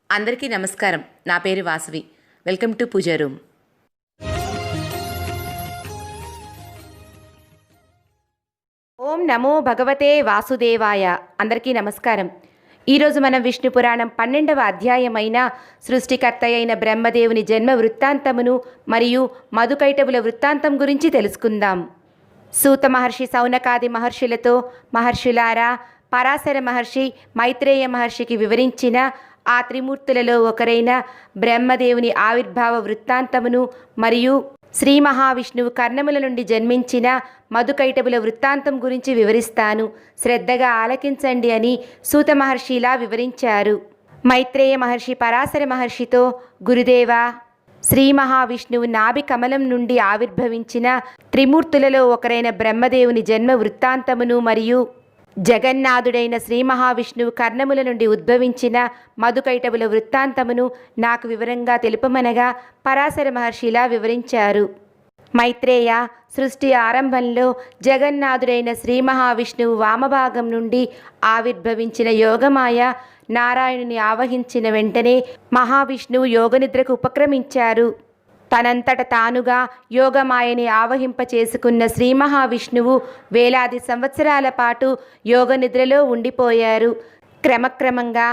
అందరికీ నమస్కారం. నా పేరు Vasavi. Welcome to puja room. ఓం నమో భగవతే వాసుదేవాయ. అందరికీ నమస్కారం. ఈరోజు మనం విష్ణు పురాణం 12వ అధ్యాయమైన సృష్టికర్త అయిన బ్రహ్మదేవుని జన్మ వృత్తాంతమును మరియు మధుకైటవుల వృత్తాంతం గురించి తెలుసుకుందాం. సూత మహర్షి సౌనకాది మహర్షులతో, మహర్షులారా, పరాశర మహర్షి మైత్రేయ మహర్షికి వివరించిన ఆ త్రిమూర్తులలో ఒకరైన బ్రహ్మదేవుని ఆవిర్భావ వృత్తాంతమును మరియు శ్రీ మహావిష్ణువు కర్ణముల నుండి జన్మించిన మధుకైటవుల వృత్తాంతం గురించి వివరిస్తాను. శ్రద్ధగా ఆలకించండి అని సూత మహర్షి ఇలా వివరించారు. మైత్రేయ మహర్షి పరాశర మహర్షితో, గురుదేవా, శ్రీ మహావిష్ణువు నాభి కమలం నుండి ఆవిర్భవించిన త్రిమూర్తులలో ఒకరైన బ్రహ్మదేవుని జన్మ వృత్తాంతమును మరియు జగన్నాథుడైన శ్రీ మహావిష్ణువు కర్ణముల నుండి ఉద్భవించిన మధుకైటవుల వృత్తాంతమును నాకు వివరంగా తెలుపమనగా పరాశర మహర్షిలా వివరించారు. మైత్రేయ, సృష్టి ఆరంభంలో జగన్నాథుడైన శ్రీ మహావిష్ణువు వామభాగం నుండి ఆవిర్భవించిన యోగమాయ నారాయణుని ఆవహించిన వెంటనే మహావిష్ణువు యోగనిద్రకు ఉపక్రమించారు. తనంతట తానుగా యోగమాయని ఆవహింపచేసుకున్న శ్రీ మహావిష్ణువు వేలాది సంవత్సరాల పాటు యోగనిద్రలో ఉండిపోయారు. క్రమక్రమంగా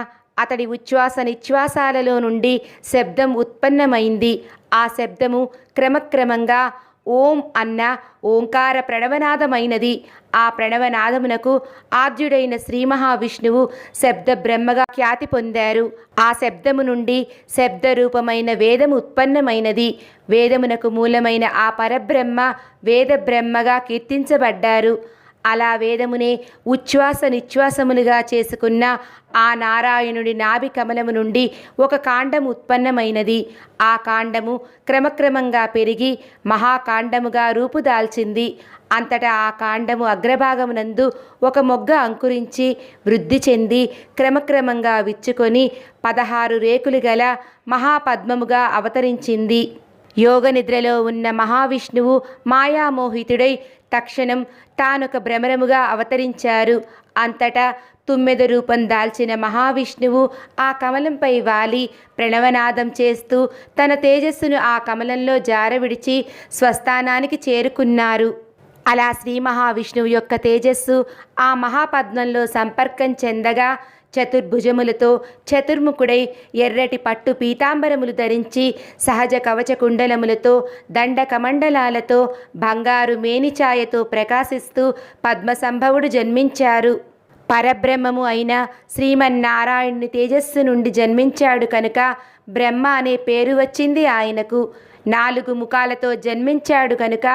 అతడి ఉచ్ఛ్వాస నిశ్వాసాలలో నుండి శబ్దం ఉత్పన్నమైంది. ఆ శబ్దము క్రమక్రమంగా ఓం అన్న ఓంకార ప్రణవనాదమైనది. ఆ ప్రణవనాదమునకు ఆద్యుడైన శ్రీ మహావిష్ణువు శబ్ద బ్రహ్మగా ఖ్యాతి పొందారు. ఆ శబ్దము నుండి శబ్దరూపమైన వేదము ఉత్పన్నమైనది. వేదమునకు మూలమైన ఆ పరబ్రహ్మ వేద బ్రహ్మగా కీర్తించబడ్డారు. అలా వేదమునే ఉచ్ఛ్వాస నిశ్వాసములుగా చేసుకున్న ఆ నారాయణుడి నాభి కమలము నుండి ఒక కాండము ఉత్పన్నమైనది. ఆ కాండము క్రమక్రమంగా పెరిగి మహాకాండముగా రూపుదాల్చింది. అంతటా ఆ కాండము అగ్రభాగమునందు ఒక మొగ్గ అంకురించి వృద్ధి చెంది క్రమక్రమంగా విచ్చుకొని 16 రేకులు గల మహాపద్మముగా అవతరించింది. యోగనిద్రలో ఉన్న మహావిష్ణువు మాయామోహితుడై తక్షణం తానొక భ్రమరముగా అవతరించారు. అంతటా తుమ్మెద రూపం దాల్చిన మహావిష్ణువు ఆ కమలంపై వాలి ప్రణవనాదం చేస్తూ తన తేజస్సును ఆ కమలంలో జారవిడిచి స్వస్థానానికి చేరుకున్నారు. అలా శ్రీ మహావిష్ణువు యొక్క తేజస్సు ఆ మహాపద్మంలో సంపర్కం చెందగా చతుర్భుజములతో చతుర్ముఖుడై ఎర్రటి పట్టు పీతాంబరములు ధరించి సహజ కవచ కుండలములతో దండ కమండలాలతో బంగారు మేనిఛాయతో ప్రకాశిస్తూ పద్మసంభవుడు జన్మించారు. పరబ్రహ్మము అయిన శ్రీమన్నారాయణుని తేజస్సు నుండి జన్మించాడు కనుక బ్రహ్మ అనే పేరు వచ్చింది ఆయనకు. 4 ముఖాలతో జన్మించాడు కనుక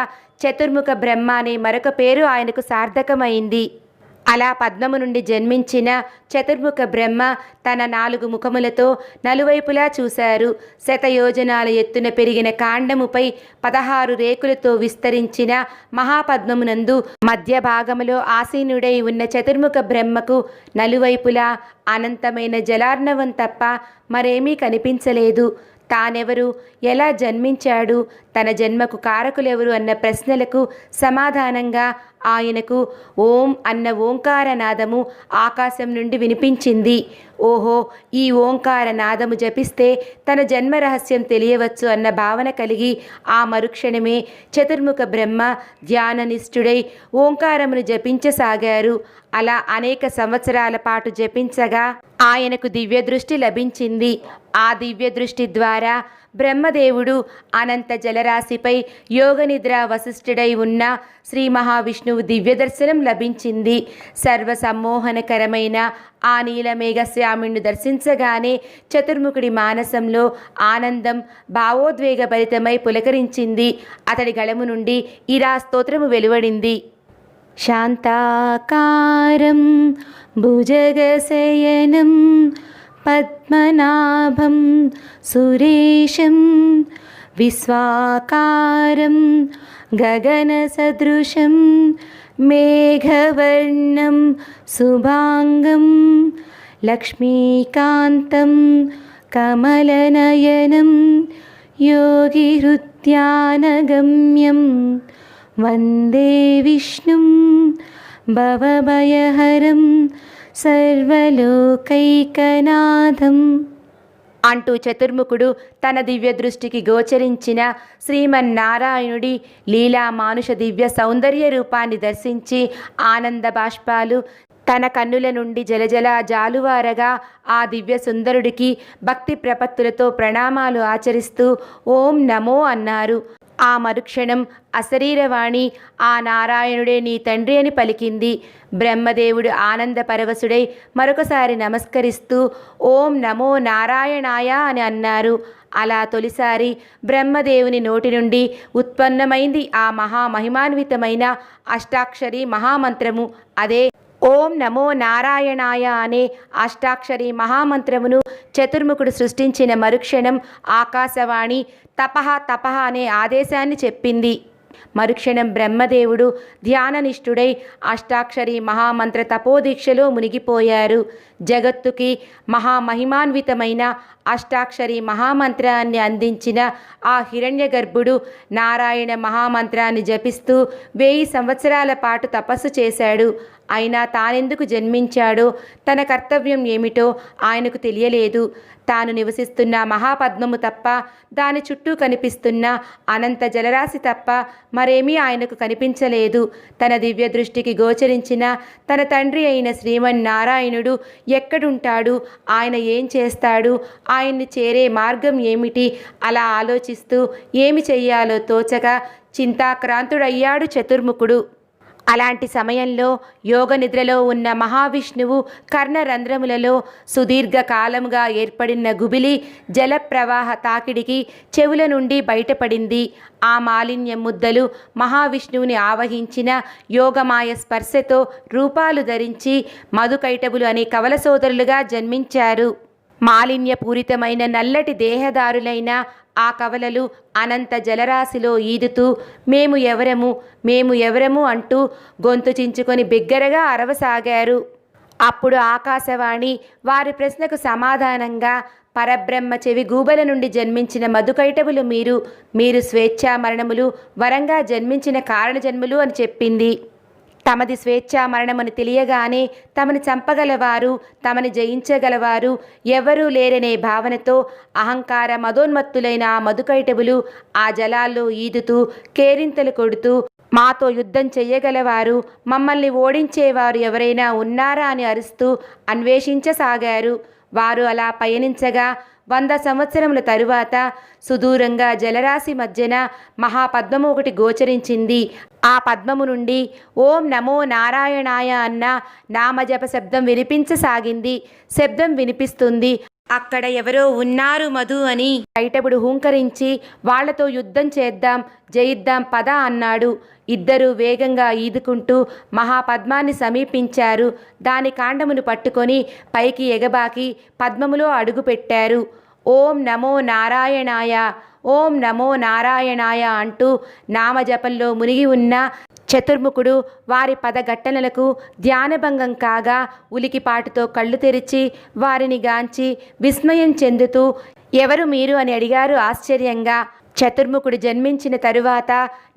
చతుర్ముఖ బ్రహ్మ అనే మరొక పేరు ఆయనకు సార్థకమైంది. అలా పద్మము నుండి జన్మించిన చతుర్ముఖ బ్రహ్మ తన 4 ముఖములతో నలువైపులా చూశారు. శతయోజనాల ఎత్తున పెరిగిన కాండముపై 16 రేకులతో విస్తరించిన మహాపద్మమునందు మధ్య భాగములో ఆసీనుడై ఉన్న చతుర్ముఖ బ్రహ్మకు నలువైపులా అనంతమైన జలార్ణవం తప్ప మరేమీ కనిపించలేదు. తానెవరు, ఎలా జన్మించాడు, తన జన్మకు కారకులెవరు అన్న ప్రశ్నలకు సమాధానంగా ఆయనకు ఓం అన్న ఓంకారనాదము ఆకాశం నుండి వినిపించింది. ఓహో, ఈ ఓంకారనాదము జపిస్తే తన జన్మ రహస్యం తెలియవచ్చు అన్న భావన కలిగి ఆ మరుక్షణమే చతుర్ముఖ బ్రహ్మ ధ్యాననిష్ఠుడై ఓంకారమును జపించసాగారు. అలా అనేక సంవత్సరాల పాటు జపించగా ఆయనకు దివ్యదృష్టి లభించింది. ఆ దివ్యదృష్టి ద్వారా బ్రహ్మదేవుడు అనంత జలరాశిపై యోగనిద్ర వశిష్ఠుడై ఉన్న శ్రీ మహావిష్ణువు దివ్యదర్శనం లభించింది. సర్వసమ్మోహనకరమైన ఆ నీలమేఘశ్యాముణ్ణి దర్శించగానే చతుర్ముఖుడి మానసంలో ఆనందం భావోద్వేగభరితమై పులకరించింది. అతడి గళము నుండి ఇలా స్తోత్రము వెలువడింది. శాంతాకారం భుజగశయనం పద్మనాభం సురేశం విశ్వాకారం గగనసదృశం మేఘవర్ణం శుభాంగం లక్ష్మీకాంతం కమలనయనం యోగిహృత్యానగమ్యం వందే విష్ణుం భవభయహరం సర్వలోకైకనాథం. అంటూ చతుర్ముఖుడు తన దివ్య దృష్టికి గోచరించిన శ్రీమన్నారాయణుడి లీలా మానుష దివ్య సౌందర్య రూపాన్ని దర్శించి ఆనంద బాష్పాలు తన కన్నుల నుండి జలజల జాలువారగా ఆ దివ్య సుందరుడికి భక్తి ప్రపత్తులతో ప్రణామాలు ఆచరిస్తూ ఓం నమో అన్నారు. ఆ మరుక్షణం అశరీరవాణి ఆ నారాయణుడే నీ తండ్రి అని పలికింది. బ్రహ్మదేవుడు ఆనంద పరవశుడై మరొకసారి నమస్కరిస్తూ ఓం నమో నారాయణాయ అని అన్నారు. అలా తొలిసారి బ్రహ్మదేవుని నోటి నుండి ఉత్పన్నమైంది ఆ మహామహిమాన్వితమైన అష్టాక్షరి మహామంత్రము. అదే ఓం నమో నారాయణాయ అనే అష్టాక్షరి మహామంత్రమును చతుర్ముఖుడు సృష్టించిన మరుక్షణం ఆకాశవాణి తపః తపః అనే ఆదేశాన్ని చెప్పింది. మరుక్షణం బ్రహ్మదేవుడు ధ్యాననిష్ఠుడై అష్టాక్షరి మహామంత్ర తపోదీక్షలో మునిగిపోయారు. జగత్తుకి మహామహిమాన్వితమైన అష్టాక్షరి మహామంత్రాన్ని అందించిన ఆ హిరణ్య గర్భుడు నారాయణ మహామంత్రాన్ని జపిస్తూ 1000 సంవత్సరాల పాటు తపస్సు చేశాడు. అయినా తానెందుకు జన్మించాడో, తన కర్తవ్యం ఏమిటో ఆయనకు తెలియలేదు. తాను నివసిస్తున్న మహాపద్మము తప్ప, దాని చుట్టూ కనిపిస్తున్న అనంత జలరాశి తప్ప మరేమీ ఆయనకు కనిపించలేదు. తన దివ్య దృష్టికి గోచరించిన తన తండ్రి అయిన శ్రీమన్నారాయణుడు ఎక్కడుంటాడు, ఆయన ఏం చేస్తాడు, ఆయన్ని చేరే మార్గం ఏమిటి, అలా ఆలోచిస్తూ ఏమి చెయ్యాలో తోచక చింతాక్రాంతుడయ్యాడు చతుర్ముఖుడు. అలాంటి సమయంలో యోగ నిద్రలో ఉన్న మహావిష్ణువు కర్ణరంధ్రములలో సుదీర్ఘకాలముగా ఏర్పడిన గుబిలి జలప్రవాహ తాకిడికి చెవుల నుండి బయటపడింది. ఆ మాలిన్య ముద్దలు మహావిష్ణువుని ఆవహించిన యోగమాయ స్పర్శతో రూపాలు ధరించి మధుకైటబులు అనే కవల సోదరులుగా జన్మించారు. మాలిన్యపూరితమైన నల్లటి దేహదారులైన ఆ కవలలు అనంత జలరాశిలో ఈదుతూ మేము ఎవరము అంటూ గొంతు చించుకొని బిగ్గరగా అరవసాగారు. అప్పుడు ఆకాశవాణి వారి ప్రశ్నకు సమాధానంగా పరబ్రహ్మ చెవి గూబల నుండి జన్మించిన మధుకైటబులు మీరు స్వేచ్ఛా మరణములు వరంగా జన్మించిన కారణజన్ములు అని చెప్పింది. తమది స్వేచ్ఛా మరణమని తెలియగానే తమని చంపగలవారు, తమని జయించగలవారు ఎవరూ లేరనే భావనతో అహంకార మదోన్మత్తులైన ఆ మధుకైటబులు ఆ జలాల్లో ఈదుతూ కేరింతలు కొడుతూ మాతో యుద్ధం చెయ్యగలవారు, మమ్మల్ని ఓడించేవారు ఎవరైనా ఉన్నారా అని అరుస్తూ అన్వేషించసాగారు. వారు అలా పయనించగా 100 సంవత్సరముల తరువాత సుదూరంగా జలరాశి మధ్యన మహాపద్మము ఒకటి గోచరించింది. ఆ పద్మము నుండి ఓం నమో నారాయణాయ అన్న నామజప శబ్దం వినిపించసాగింది. శబ్దం వినిపిస్తుంది. అక్కడ ఎవరో ఉన్నారు మధు అని కైటబుడు హూంకరించి వాళ్లతో యుద్ధం చేద్దాం, జయిద్దాం పద అన్నాడు. ఇద్దరూ వేగంగా ఈదుకుంటూ మహాపద్మాన్ని సమీపించారు. దాని కాండమును పట్టుకొని పైకి ఎగబాకి పద్మములో అడుగుపెట్టారు. ఓం నమో నారాయణాయ, ఓం నమో నారాయణాయ అంటూ నామజపంలో మునిగి ఉన్న చతుర్ముఖుడు వారి పదఘట్టనలకు ధ్యానభంగం కాగా ఉలికిపాటుతో కళ్ళు తెరిచి వారిని గాంచి విస్మయం చెందుతూ ఎవరు మీరు అని అడిగారు ఆశ్చర్యంగా. చతుర్ముఖుడు జన్మించిన తరువాత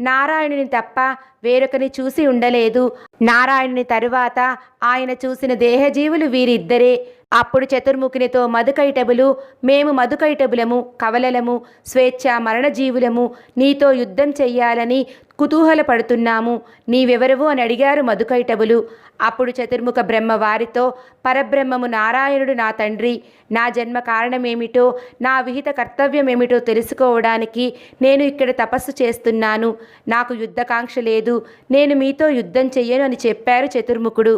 నారాయణుని తప్ప వేరొకని చూసి ఉండలేదు. నారాయణుని తరువాత ఆయన చూసిన దేహజీవులు వీరిద్దరే. అప్పుడు చతుర్ముఖునితో మధుకైటబులు మేము మధుకైటబులము, కవలలము, స్వేచ్ఛ మరణజీవులము, నీతో యుద్ధం చెయ్యాలని కుతూహలపడుతున్నాము, నీవెవరవు అని అడిగారు మధుకైటబులు. అప్పుడు చతుర్ముఖ బ్రహ్మ వారితో పరబ్రహ్మము నారాయణుడు నా తండ్రి, నా జన్మ కారణమేమిటో, నా విహిత కర్తవ్యమేమిటో తెలుసుకోవడానికి నేను ఇక్కడ తపస్సు చేస్తున్నాను. నాకు యుద్ధకాంక్ష లేదు, నేను మీతో యుద్ధం చెయ్యను అని చెప్పారు చతుర్ముఖుడు.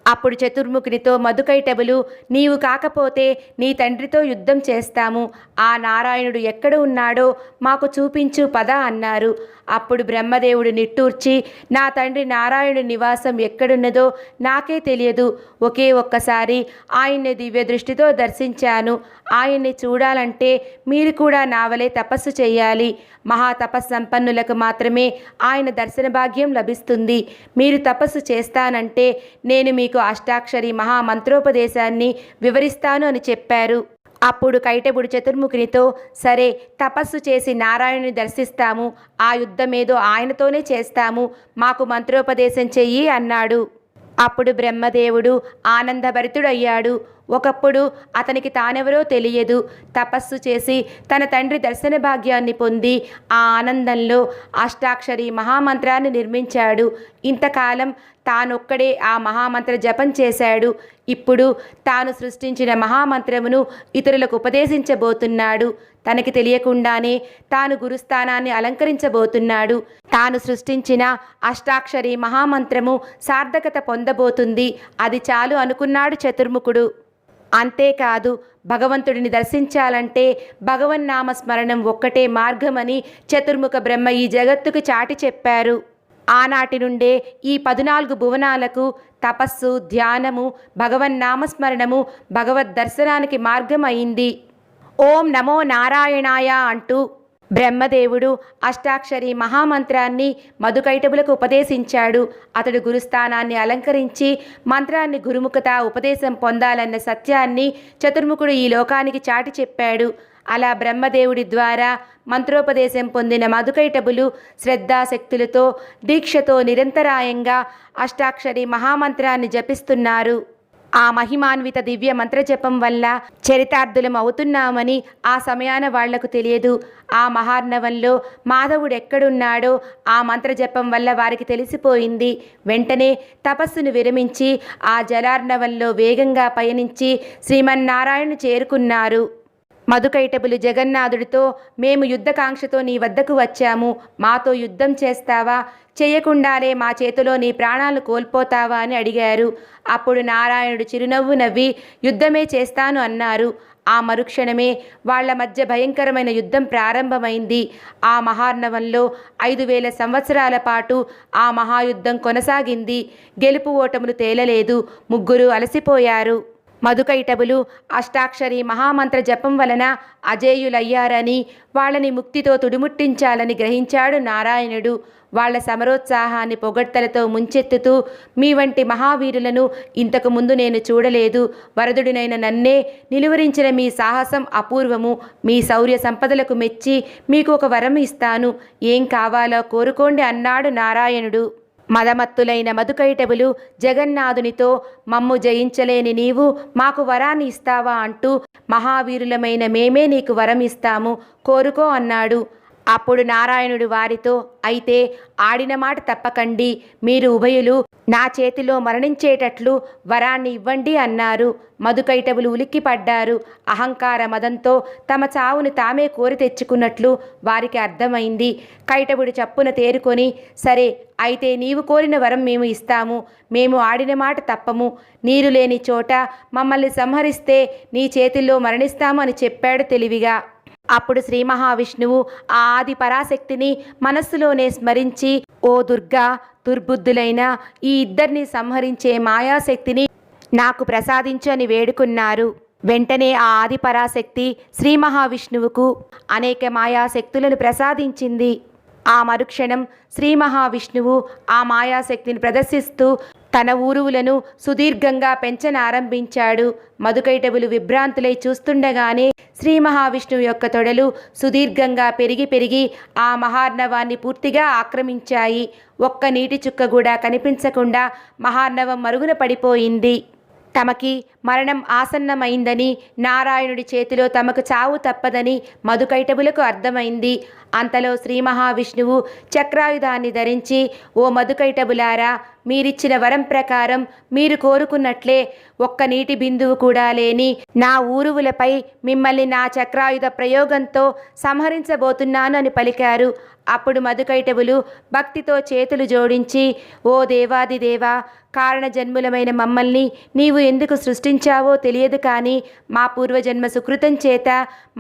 అప్పుడు చతుర్ముఖునితో మధుకైటబులు నీవు కాకపోతే నీ తండ్రితో యుద్ధం చేస్తాము, ఆ నారాయణుడు ఎక్కడ ఉన్నాడో మాకు చూపించు పద అన్నారు. అప్పుడు బ్రహ్మదేవుడు నిట్టూర్చి నా తండ్రి నారాయణుడి నివాసం ఎక్కడున్నదో నాకే తెలియదు, ఒకే ఒక్కసారి ఆయన్ని దివ్య దృష్టితో దర్శించాను. ఆయన్ని చూడాలంటే మీరు కూడా నా వలె తపస్సు చేయాలి. మహాతపస్సంపన్నులకు మాత్రమే ఆయన దర్శన భాగ్యం లభిస్తుంది. మీరు తపస్సు చేస్తానంటే నేను మీకు అష్టాక్షరి మహామంత్రోపదేశాన్ని వివరిస్తాను అని చెప్పారు. అప్పుడు కైటబుడు చతుర్ముఖునితో సరే తపస్సు చేసి నారాయణుని దర్శిస్తాము, ఆ యుద్ధమేదో ఆయనతోనే చేస్తాము, మాకు మంత్రోపదేశం చెయ్యి అన్నాడు. అప్పుడు బ్రహ్మదేవుడు ఆనందభరితుడయ్యాడు. ఒకప్పుడు అతనికి తానెవరో తెలియదు. తపస్సు చేసి తన తండ్రి దర్శన భాగ్యాన్ని పొంది ఆ ఆనందంలో అష్టాక్షరి మహామంత్రాన్ని నిర్మించాడు. ఇంతకాలం తానొక్కడే ఆ మహామంత్ర జపం చేశాడు. ఇప్పుడు తాను సృష్టించిన మహామంత్రమును ఇతరులకు ఉపదేశించబోతున్నాడు. తనకి తెలియకుండానే తాను గురుస్థానాన్ని అలంకరించబోతున్నాడు. తాను సృష్టించిన అష్టాక్షరి మహామంత్రము సార్థకత పొందబోతుంది. అది చాలు అనుకున్నాడు చతుర్ముఖుడు. అంతేకాదు, భగవంతుడిని దర్శించాలంటే భగవన్నామస్మరణం ఒక్కటే మార్గమని చతుర్ముఖ బ్రహ్మ ఈ జగత్తుకు చాటి చెప్పారు. ఆనాటి నుండే ఈ 14 భువనాలకు తపస్సు, ధ్యానము, భగవన్నామస్మరణము భగవద్ దర్శనానికి మార్గం అయింది. ఓం నమో నారాయణాయ అంటూ బ్రహ్మదేవుడు అష్టాక్షరి మహామంత్రాన్ని మధుకైటబులకు ఉపదేశించాడు. అతడు గురుస్థానాన్ని అలంకరించి మంత్రాన్ని గురుముఖత ఉపదేశం పొందాలన్న సత్యాన్ని చతుర్ముఖుడు ఈ లోకానికి చాటి చెప్పాడు. అలా బ్రహ్మదేవుడి ద్వారా మంత్రోపదేశం పొందిన మధుకైటబులు శ్రద్ధాశక్తులతో దీక్షతో నిరంతరాయంగా అష్టాక్షరి మహామంత్రాన్ని జపిస్తున్నారు. ఆ మహిమాన్విత దివ్య మంత్రజపం వల్ల చరితార్థులం అవుతున్నామని ఆ సమయాన వాళ్లకు తెలియదు. ఆ మహార్ణవంలో మాధవుడు ఎక్కడున్నాడో ఆ మంత్రజపం వల్ల వారికి తెలిసిపోయింది. వెంటనే తపస్సును విరమించి ఆ జలార్ణవంలో వేగంగా పయనించి శ్రీమన్నారాయణ చేరుకున్నారు. మధుకైటబులు జగన్నాథుడితో, మేము యుద్ధకాంక్షతో నీ వద్దకు వచ్చాము, మాతో యుద్ధం చేస్తావా, చేయకుండానే మా చేతిలో నీ ప్రాణాలు కోల్పోతావా అని అడిగారు. అప్పుడు నారాయణుడు చిరునవ్వు నవ్వి యుద్ధమే చేస్తాను అన్నారు. ఆ మరుక్షణమే వాళ్ల మధ్య భయంకరమైన యుద్ధం ప్రారంభమైంది. ఆ మహార్ణవంలో 5000 సంవత్సరాల పాటు ఆ మహాయుద్ధం కొనసాగింది. గెలుపు ఓటములు తేలలేదు. ముగ్గురు అలసిపోయారు. మధుకైటబులు అష్టాక్షరి మహామంత్ర జపం వలన అజేయులయ్యారని, వాళ్ళని ముక్తితో తుడిముట్టించాలని గ్రహించాడు నారాయణుడు. వాళ్ల సమరోత్సాహాన్ని పొగడ్తలతో ముంచెత్తుతూ, మీ వంటి మహావీరులను ఇంతకు ముందు నేను చూడలేదు. వరదుడినైన నన్నే నిలువరించిన మీ సాహసం అపూర్వము. మీ శౌర్య సంపదలకు మెచ్చి మీకు ఒక వరం ఇస్తాను. ఏం కావాలో కోరుకోండి అన్నాడు నారాయణుడు. మదమత్తులైన మధుకైటబులు జగన్నాథునితో, మమ్ము జయించలేని నీవు మాకు వరాన్ని ఇస్తావా అంటూ, మహావీరులమైన మేమే నీకు వరం ఇస్తాము, కోరుకో అన్నాడు. అప్పుడు నారాయణుడు వారితో, అయితే ఆడిన మాట తప్పకండి. మీరు ఉభయులు నా చేతిలో మరణించేటట్లు వరాన్ని ఇవ్వండి అన్నారు. మధుకైటబులు ఉలిక్కిపడ్డారు. అహంకార మదంతో తమ చావును తామే కోరి తెచ్చుకున్నట్లు వారికి అర్థమైంది. కైటబుడు చప్పున తేరుకొని, సరే అయితే నీవు కోరిన వరం మేము ఇస్తాము. మేము ఆడిన మాట తప్పము. నీరు లేని చోట మమ్మల్ని సంహరిస్తే నీ చేతుల్లో మరణిస్తాము అని చెప్పాడు తెలివిగా. అప్పుడు శ్రీ మహావిష్ణువు ఆ ఆది పరాశక్తిని మనస్సులోనే స్మరించి, ఓ దుర్గా, దుర్బుద్ధులైన ఈ ఇద్దరిని సంహరించే మాయాశక్తిని నాకు ప్రసాదించు అని వేడుకున్నారు. వెంటనే ఆ ఆది పరాశక్తి శ్రీ మహావిష్ణువుకు అనేక మాయాశక్తులను ప్రసాదించింది. ఆ మరుక్షణం శ్రీ మహావిష్ణువు ఆ మాయాశక్తిని ప్రదర్శిస్తూ తన ఊరువులను సుదీర్ఘంగా పెంచనారంభించాడు. మధుకైటబులు విభ్రాంతులై చూస్తుండగానే శ్రీ మహావిష్ణువు యొక్క తొడలు సుదీర్ఘంగా పెరిగి పెరిగి ఆ మహార్ణవాన్ని పూర్తిగా ఆక్రమించాయి. ఒక్క నీటి చుక్క కూడా కనిపించకుండా మహార్ణవం మరుగున పడిపోయింది. తమకి మరణం ఆసన్నమైందని, నారాయణుడి చేతిలో తమకు చావు తప్పదని మధుకైటబులకు అర్థమైంది. అంతలో శ్రీ మహావిష్ణువు చక్రాయుధాన్ని ధరించి, ఓ మధుకైటబులారా, మీరిచ్చిన వరం ప్రకారం మీరు కోరుకున్నట్లే ఒక్క నీటి బిందువు కూడా లేని నా ఊరువులపై మిమ్మల్ని నా చక్రాయుధ ప్రయోగంతో సంహరించబోతున్నాను అని పలికారు. అప్పుడు మధుకైటబులు భక్తితో చేతులు జోడించి, ఓ దేవాదిదేవా, కారణజన్ములమైన మమ్మల్ని నీవు ఎందుకు సృష్టించావో తెలియదు, కానీ మా పూర్వజన్మ సుకృతం చేత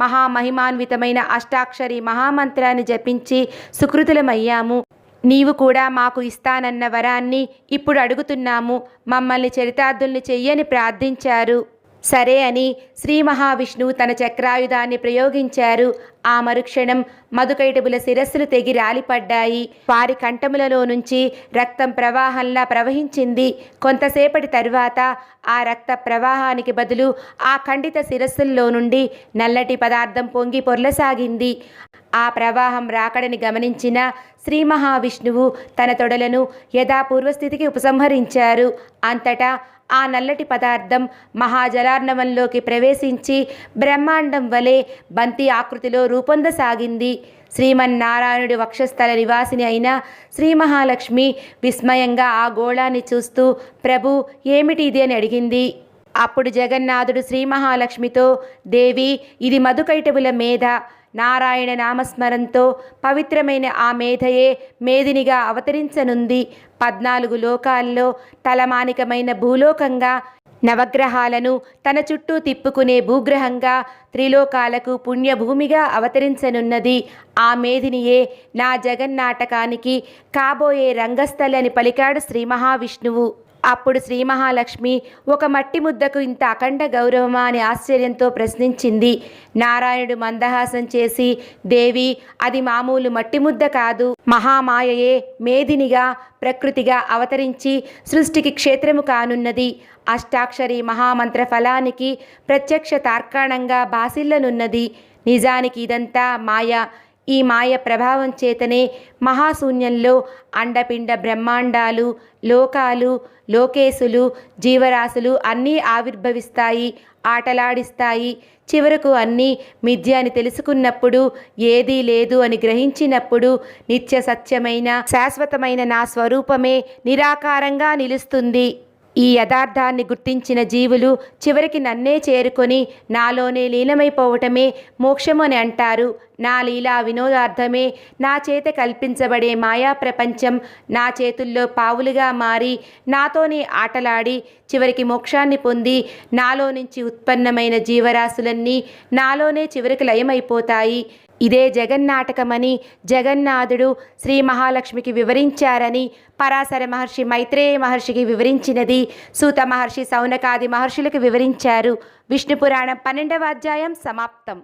మహామహిమాన్వితమైన అష్టాక్షరి మహామంత్రాన్ని జపించి సుకృతులమయ్యాము. నీవు కూడా మాకు ఇస్తానన్న వరాన్ని ఇప్పుడు అడుగుతున్నాము. మమ్మల్ని చరితార్థుల్ని చెయ్యని ప్రార్థించారు. సరే అని శ్రీ మహావిష్ణువు తన చక్రాయుధాన్ని ప్రయోగించారు. ఆ మరుక్షణం మధుకైటబుల శిరస్సులు తెగి రాలిపడ్డాయి. వారి కంఠములలో నుంచి రక్తం ప్రవాహంలా ప్రవహించింది. కొంతసేపటి తరువాత ఆ రక్త ప్రవాహానికి బదులు ఆ ఖండిత శిరస్సుల్లో నుండి నల్లటి పదార్థం పొంగి పొర్లసాగింది. ఆ ప్రవాహం రాకడని గమనించిన శ్రీ మహావిష్ణువు తన తొడలను యథాపూర్వస్థితికి ఉపసంహరించారు. అంతటా ఆ నల్లటి పదార్థం మహాజలార్ణవంలోకి ప్రవేశించి బ్రహ్మాండం వలె బంతి ఆకృతిలో రూపొందసాగింది. శ్రీమన్నారాయణుడి వక్షస్థల నివాసిని అయిన శ్రీ మహాలక్ష్మి విస్మయంగా ఆ గోళాన్ని చూస్తూ, ప్రభు ఏమిటి ఇది అని అడిగింది. అప్పుడు జగన్నాథుడు శ్రీ మహాలక్ష్మితో, దేవి, ఇది మధుకైటవుల మేధ. నారాయణ నామస్మరంతో పవిత్రమైన ఆ మేధయే మేదినిగా అవతరించనుంది. 14 లోకాల్లో తలమానికమైన భూలోకంగా, నవగ్రహాలను తన చుట్టూ తిప్పుకునే భూగ్రహంగా, త్రిలోకాలకు పుణ్యభూమిగా అవతరించనున్నది. ఆ మేదినియే నా జగన్నాటకానికి కాబోయే రంగస్థలి అని పలికాడు శ్రీ మహావిష్ణువు. అప్పుడు శ్రీ మహాలక్ష్మి, ఒక మట్టి ముద్దకు ఇంత అఖండ గౌరవమా అని ఆశ్చర్యంతో ప్రశ్నించింది. నారాయణుడు మందహాసం చేసి, దేవి, అది మామూలు మట్టి ముద్ద కాదు. మహామాయయే మేదినిగా ప్రకృతిగా అవతరించి సృష్టికి క్షేత్రము కానున్నది. అష్టాక్షరి మహామంత్ర ఫలానికి ప్రత్యక్ష తార్కాణంగా బాసిల్లనున్నది. నిజానికి ఇదంతా మాయ. ఈ మాయ ప్రభావం చేతనే మహాశూన్యంలో అండపిండ బ్రహ్మాండాలు, లోకాలు, లోకేశులు, జీవరాశులు అన్నీ ఆవిర్భవిస్తాయి, ఆటలాడిస్తాయి. చివరకు అన్నీ మిథ్య అని తెలుసుకున్నప్పుడు, ఏదీ లేదు అని గ్రహించినప్పుడు, నిత్య సత్యమైన శాశ్వతమైన నా స్వరూపమే నిరాకారంగా నిలుస్తుంది. ఈ యథార్థాన్ని గుర్తించిన జీవులు చివరికి నన్నే చేరుకొని నాలోనే లీనమైపోవటమే మోక్షము అని అంటారు. నా లీలా వినోదార్థమే నా చేత కల్పించబడే మాయా ప్రపంచం నా చేతుల్లో పావులుగా మారి నాతోనే ఆటలాడి చివరికి మోక్షాన్ని పొంది నాలో నుంచి ఉత్పన్నమైన జీవరాశులన్నీ నాలోనే చివరికి లయమైపోతాయి. ఇదే జగన్నాటకమని జగన్నాథుడు శ్రీ మహాలక్ష్మికి వివరించారని పరాశర మహర్షి మైత్రేయ మహర్షికి వివరించినది సూత మహర్షి సౌనకాది మహర్షులకు వివరించారు. విష్ణు పురాణం 12వ అధ్యాయం సమాప్తం.